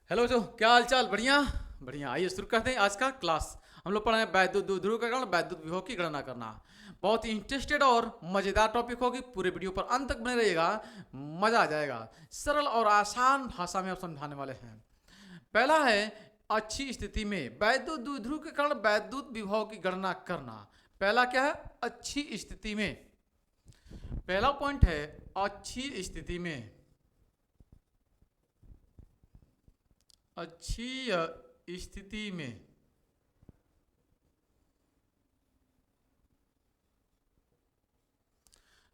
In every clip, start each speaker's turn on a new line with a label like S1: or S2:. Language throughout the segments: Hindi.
S1: हेलो जो क्या हाल चाल। बढ़िया बढ़िया। आइए शुरू करते हैं आज का क्लास। हम लोग पढ़ रहे हैं वैद्युत ध्रुव का कारण वैद्युत विभव की गणना करना। बहुत ही इंटरेस्टेड और मजेदार टॉपिक होगी। पूरे वीडियो पर अंत तक बने रहिएगा, मजा आ जाएगा। सरल और आसान भाषा में आप समझाने वाले हैं। पहला है अच्छी स्थिति में वैद्युत द्विध्रुव के कारण वैद्युत विभव की गणना करना। पहला क्या है? अच्छी स्थिति में। पहला पॉइंट है अच्छी स्थिति में। अच्छी स्थिति में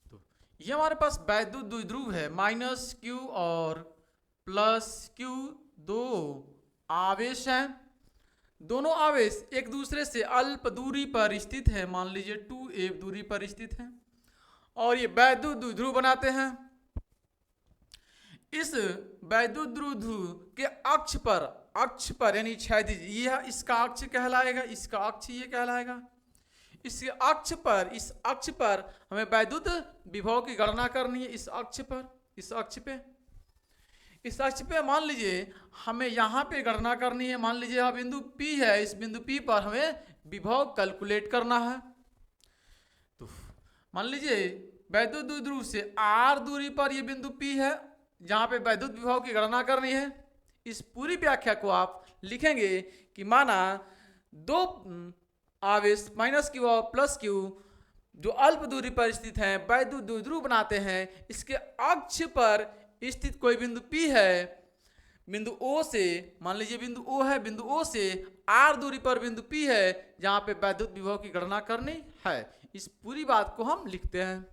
S1: तो ये हमारे पास वैद्युत द्विध्रुव है। माइनस क्यू और प्लस क्यू दो आवेश हैं। दोनों आवेश एक दूसरे से अल्प दूरी पर स्थित है। मान लीजिए 2a दूरी पर स्थित है और ये वैद्युत द्विध्रुव बनाते हैं। इस वैद्युत द्विध्रुव के अक्ष पर यानी क्षैतिज यह इसका अक्ष कहलाएगा, इसका अक्ष ये कहलाएगा। इस अक्ष पर हमें वैद्युत विभव की गणना करनी है। इस अक्ष पे मान लीजिए हमें यहाँ पे गणना करनी है। मान लीजिए यहाँ बिंदु P है, इस बिंदु P पर हमें विभव कैलकुलेट करना है। तो मान लीजिए वैद्युत द्विध्रुव से r दूरी पर ये बिंदु P है जहाँ पे वैद्युत विभव की गणना करनी है। इस पूरी व्याख्या को आप लिखेंगे कि माना दो आवेश माइनस क्यू और प्लस क्यू जो अल्प दूरी पर स्थित हैं वैद्युत द्विध्रुव बनाते हैं। इसके अक्ष पर स्थित कोई बिंदु P है। बिंदु O से मान लीजिए बिंदु O है, बिंदु O से R दूरी पर बिंदु P है जहाँ पे वैद्युत विभव की गणना करनी है। इस पूरी बात को हम लिखते हैं।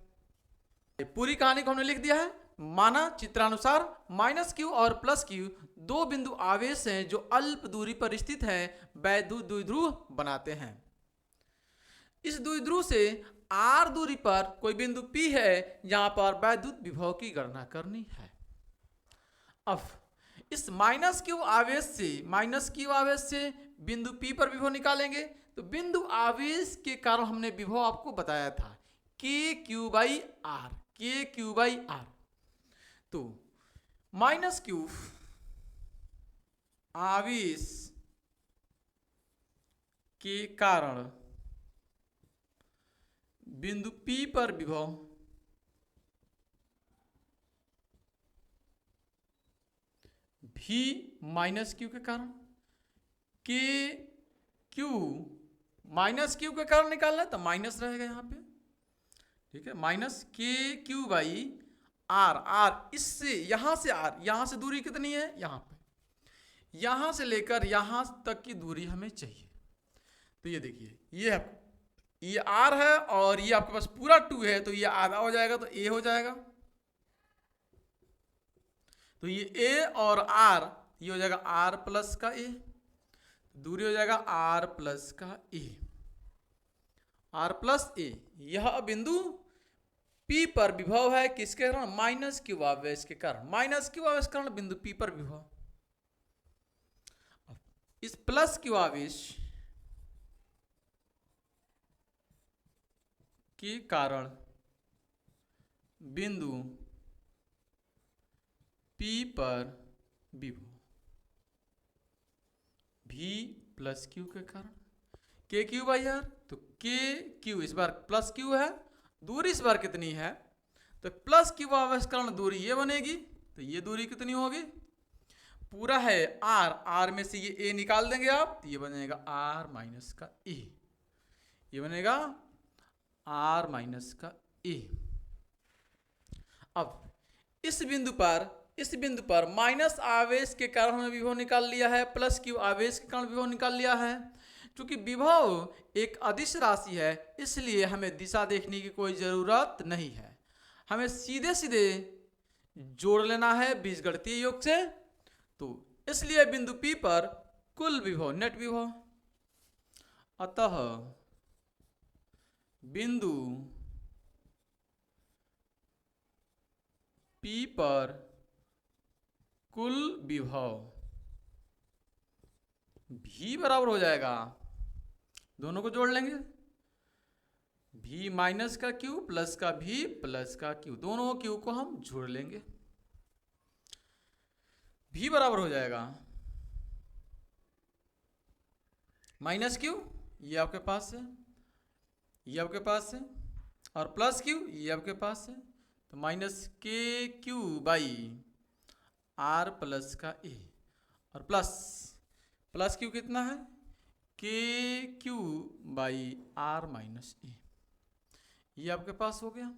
S1: पूरी कहानी को हमने लिख दिया है। माना चित्रानुसार माइनस क्यू और प्लस क्यू दो बिंदु आवेश हैं जो अल्प दूरी पर स्थित हैं, वैद्युत द्विध्रुव बनाते हैं। इस द्विध्रुव से r दूरी पर कोई बिंदु P है जहां पर वैद्युत विभव की गणना करनी है। अब इस माइनस क्यू आवेश से बिंदु P पर विभव निकालेंगे। तो बिंदु आवेश के कारण हमने विभव आपको बताया था k/r। तो माइनस क्यू आवेश के कारण बिंदु P पर विभव भी माइनस क्यू के कारण माइनस क्यू के कारण निकालना है तो माइनस रहेगा यहाँ पे। ठीक है, माइनस k/r। इससे यहाँ से दूरी कितनी है? यहाँ पे यहाँ से लेकर यहाँ तक की दूरी हमें चाहिए। तो ये देखिए ये r है और ये आपके पास पूरा 2 है तो ये आधा हो जाएगा तो a हो जाएगा। तो ये a और r ये हो जाएगा r प्लस का a, दूरी हो जाएगा r प्लस का a, r प्लस a। यह बिंदु P पर विभव है किसके कारण? माइनस क्यू आवेश के कारण। माइनस क्यू आवेश के कारण बिंदु P पर विभव। इस प्लस क्यू आवेश के कारण बिंदु P पर विभव V प्लस क्यू के कारण k/r। तो k/q इस बार प्लस क्यू है, दूरी इस बार कितनी है? तो प्लस क्यू आवेश कारण दूरी ये बनेगी। तो ये दूरी कितनी होगी? पूरा है r में से ये a निकाल देंगे आप तो ये बनेगा r माइनस का a। ये बनेगा r माइनस का a। अब इस बिंदु पर माइनस आवेश के कारण हमने विभव निकाल लिया है, प्लस क्यू आवेश के कारण विभव निकाल लिया है। क्योंकि विभव एक अदिश राशि है इसलिए हमें दिशा देखने की कोई जरूरत नहीं है। हमें सीधे सीधे जोड़ लेना है बीजगणितीय योग से। तो इसलिए बिंदु P पर कुल विभव नेट विभव, अतः बिंदु P पर कुल विभव V बराबर हो जाएगा, दोनों को जोड़ लेंगे, V माइनस का Q प्लस का V प्लस का Q, दोनों Q को हम जोड़ लेंगे। V बराबर हो जाएगा माइनस क्यू ये आपके पास है, ये आपके पास है, और प्लस क्यू ये आपके पास है। तो minus k q by are plus का ए, और प्लस प्लस क्यू कितना है, के क्यू बाई आर माइनस ए, ये आपके पास हो गया।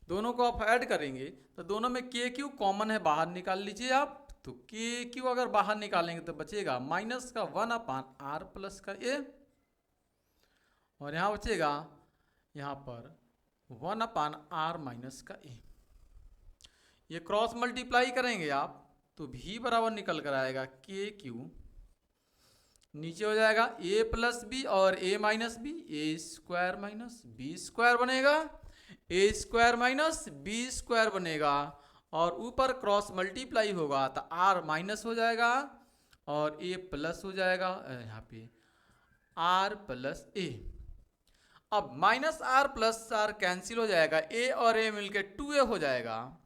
S1: दोनों को आप ऐड करेंगे तो दोनों में के क्यू कॉमन है, बाहर निकाल लीजिए आप। तो के क्यू अगर बाहर निकालेंगे तो बचेगा माइनस का 1/r प्लस का ए, और यहाँ बचेगा यहाँ पर 1/r माइनस का ए। ये क्रॉस मल्टीप्लाई करेंगे आप तो भी बराबर निकल कर आएगा के क्यू, नीचे हो जाएगा ए प्लस बी और ए माइनस बी, ए स्क्वायर माइनस बी स्क्वायर बनेगा, ए स्क्वायर माइनस बी स्क्वायर बनेगा, और ऊपर क्रॉस मल्टीप्लाई होगा तो आर माइनस हो जाएगा और ए प्लस हो जाएगा, यहाँ पे आर प्लस ए। अब minus r plus r cancel हो जाएगा, ए और ए मिलके 2a हो जाएगा,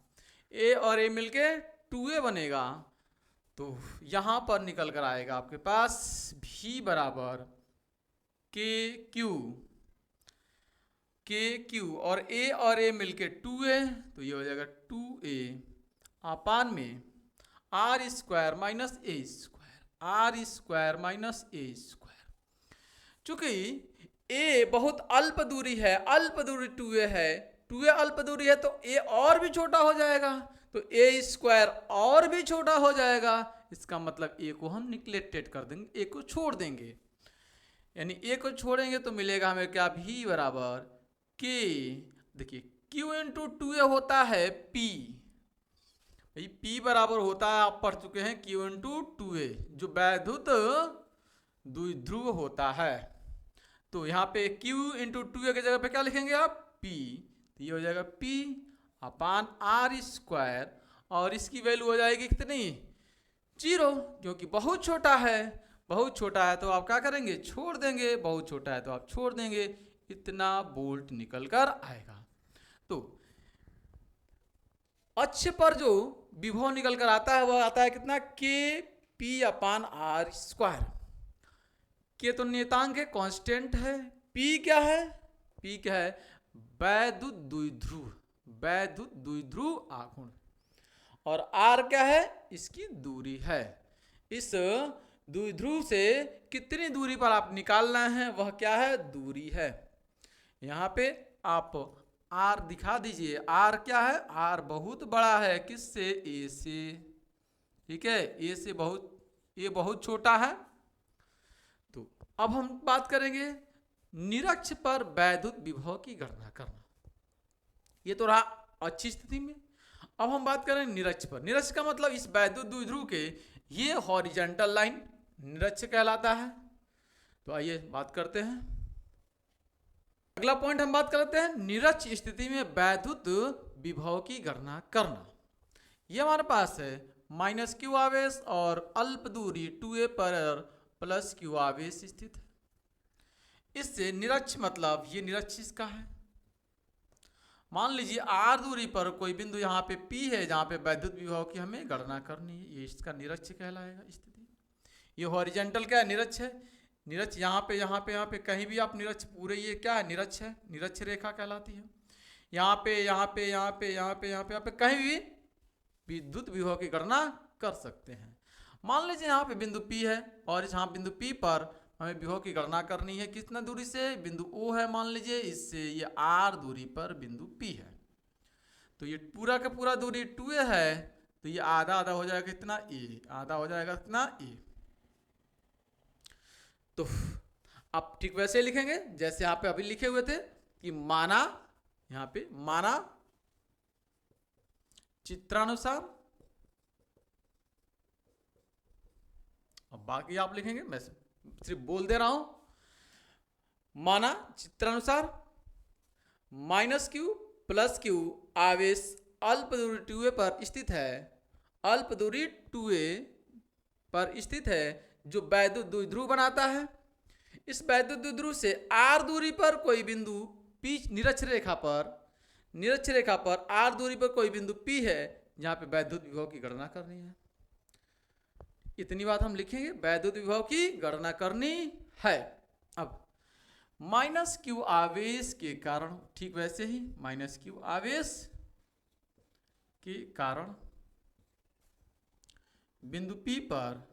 S1: ए और ए मिलके 2a बनेगा। तो यहाँ पर निकल कर आएगा आपके पास भी बराबर के क्यू और ए मिलके 2a, तो ये हो जाएगा 2a अपान में r square minus a square, r square minus a square. चूंकि ए बहुत अल्प दूरी है, अल्प दूरी 2a है, 2a अल्प दूरी है तो a और भी छोटा हो जाएगा, तो ए स्क्वायर और भी छोटा हो जाएगा। इसका मतलब ए को हम निग्लेक्टेड कर देंगे, ए को छोड़ देंगे, यानी ए को छोड़ेंगे तो मिलेगा हमें क्या, भी बराबर के, देखिए क्यू इंटू 2a होता है पी, भाई पी बराबर होता है, आप पढ़ चुके हैं, क्यू इंटू 2a जो वैद्युत द्विध्रुव होता है। तो यहाँ पे क्यू इंटू 2a की जगह पे क्या लिखेंगे आप, पी, तो ये हो जाएगा पी अपान आर स्क्वायर, और इसकी वैल्यू हो जाएगी कितनी, 0, क्योंकि बहुत छोटा है, बहुत छोटा है तो आप क्या करेंगे, छोड़ देंगे, बहुत छोटा है तो आप छोड़ देंगे, इतना वोल्ट निकल कर आएगा। तो अक्ष पर जो विभव निकल कर आता है वह आता है कितना, के पी अपान आर स्क्वायर। के तो नियतांक है, कांस्टेंट है, पी क्या है, पी क्या है, वैद्युत द्विध्रुव, वैद्युत द्विध्रुव आघूर्ण, और आर क्या है, इसकी दूरी है। इस द्विध्रुव से कितनी दूरी पर आप निकालना है वह क्या है, दूरी है। यहाँ पे आप आर दिखा दीजिए, आर क्या है, आर बहुत बड़ा है, किससे, ए से, ठीक है, ए से ए बहुत छोटा है। तो अब हम बात करेंगे निरक्ष पर वैद्युत विभव की गणना करना, ये तो रहा अच्छी स्थिति में। अब हम बात करें निरक्ष पर, निरक्ष का मतलब इस वैद्युत द्विध्रुव के ये हॉरिजॉन्टल लाइन निरक्ष कहलाता है। तो आइए बात करते हैं, अगला पॉइंट हम बात करते हैं निरक्ष स्थिति में वैद्युत विभव की गणना करना। ये हमारे पास है माइनस क्यू आवेश और अल्प दूरी 2a पर प्लस क्यू आवेश स्थित है। इससे निरक्ष मतलब ये निरक्ष इसका है। मान लीजिए आर दूरी पर कोई बिंदु यहाँ पे P है जहाँ पे वैद्युत विभव की हमें गणना करनी है, ये इसका निरक्ष कहलाएगा स्थिति। ये हॉरिजॉन्टल क्या है, निरक्ष है। निरक्ष यहाँ पे कहीं भी आप निरक्ष पूरे, ये क्या है, निरक्ष है, निरक्ष रेखा कहलाती है। यहाँ पे कहीं भी विद्युत विभव की गणना कर सकते हैं। मान लीजिए यहाँ पे बिंदु P है और इस यहाँ बिंदु P पर हमें विभव की गणना करनी है, कितना दूरी से, बिंदु O है मान लीजिए, इससे ये R दूरी पर बिंदु P है। तो ये पूरा का पूरा दूरी 2a है, तो ये आधा आधा हो जाएगा कितना, a, आधा हो जाएगा कितना, a। तो आप ठीक वैसे लिखेंगे जैसे यहाँ पे अभी लिखे हुए थे कि माना, यहाँ पे माना चित्रानुसार, अब बाकी आप लिखेंगे, मैं सिर्फ बोल दे रहा हूं। माना चित्रानुसार माइनस क्यू प्लस क्यू आवेश अल्प दूरी 2a पर स्थित है, अल्प दूरी 2a पर स्थित है जो वैद्युत द्विध्रुव बनाता है। इस वैद्युत द्विध्रुव से r दूरी पर कोई बिंदु P, निरक्ष रेखा पर r दूरी पर कोई बिंदु P है जहां पे वैद्युत विभव की गणना करनी है। इतनी बात हम लिखेंगे, वैद्युत विभव की गणना करनी है। अब माइनस क्यू आवेश के कारण, ठीक वैसे ही माइनस क्यू आवेश के कारण बिंदु P पर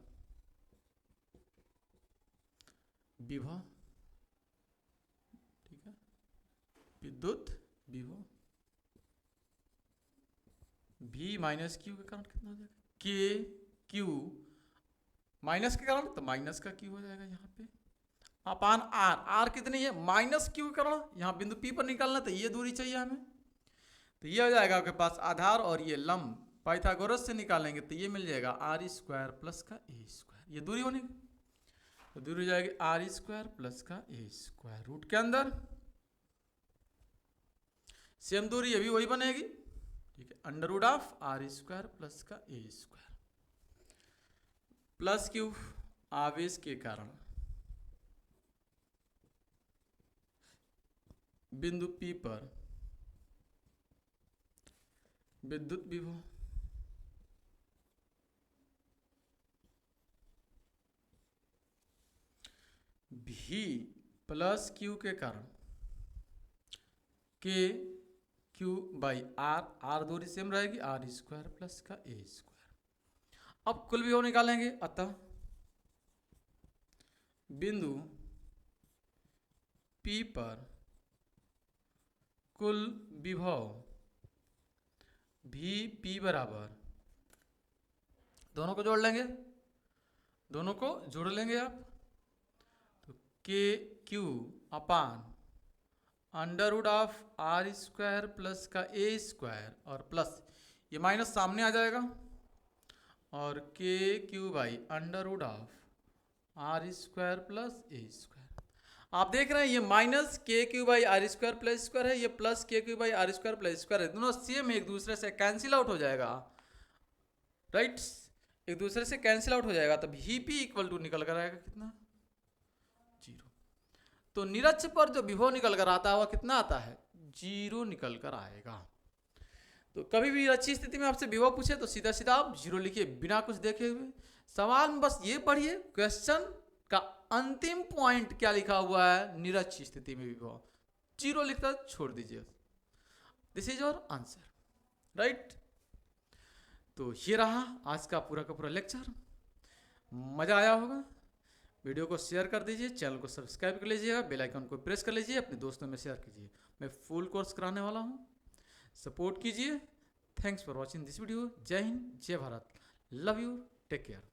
S1: विभव, ठीक है, विद्युत विभव V माइनस क्यू के कारण कितना हो जाएगा, के क्यू माइनस के कारण तो माइनस का क्यू हो जाएगा यहाँ पे, अपान आर, आर कितनी है माइनस क्यू के कारण, यहाँ बिंदु P पर निकालना तो ये दूरी चाहिए हमें, तो ये हो जाएगा आपके पास आधार और ये लंब पाइथागोरस से निकालेंगे तो ये मिल जाएगा आर स्क्वायर प्लस का ए स्क्वायर, ये दूरी होनी, तो दूरी हो जाएगी आर स्क्वायर प्लस का ए स्क्वायर, रूट के अंदर सेम दूरी ये भी वही बनेगी, ठीक है, under root of r square plus का ए स्क्वायर प्लस क्यू आवेश के कारण बिंदु P पर विद्युत विभव V प्लस क्यू के कारण के क्यू बाई आर, आर दूरी सेम रहेगी आर स्क्वायर प्लस का ए स्क्वायर। अब कुल विभव निकालेंगे, अतः बिंदु P पर कुल विभव Vp बराबर, दोनों को जोड़ लेंगे, दोनों को जोड़ लेंगे आप, तो k q upon under root of r square plus का ए स्क्वायर और प्लस ये माइनस सामने आ जाएगा और k q by under root of r square plus a square. आप देख रहे हैं ये minus k q by r square plus square है, ये plus k q by r square plus square है, दोनों सेम एक दूसरे से कैंसिल आउट हो जाएगा, राइट, एक दूसरे से कैंसिल आउट हो जाएगा, तब Vp इक्वल टू निकल कर आएगा कितना, 0। तो निरक्ष पर जो विभव निकल कर आता है वह कितना आता है, 0 निकल कर आएगा। तो कभी भी अच्छी स्थिति में आपसे विभव पूछे तो सीधा सीधा आप 0 लिखिए बिना कुछ देखे हुए, सवाल में बस ये पढ़िए क्वेश्चन का अंतिम पॉइंट क्या लिखा हुआ है, निरक्ष स्थिति में विभव 0 लिखकर छोड़ दीजिए, this is your answer, right. तो ये रहा आज का पूरा लेक्चर, मजा आया होगा, वीडियो को शेयर कर दीजिए, चैनल को सब्सक्राइब कर लीजिएगा, बेल आइकन को प्रेस कर लीजिए, अपने दोस्तों में शेयर कीजिए। मैं फुल कोर्स कराने वाला हूँ, सपोर्ट कीजिए। Thanks for watching this video. जय हिंद, जय भारत, लव यू, टेक केयर।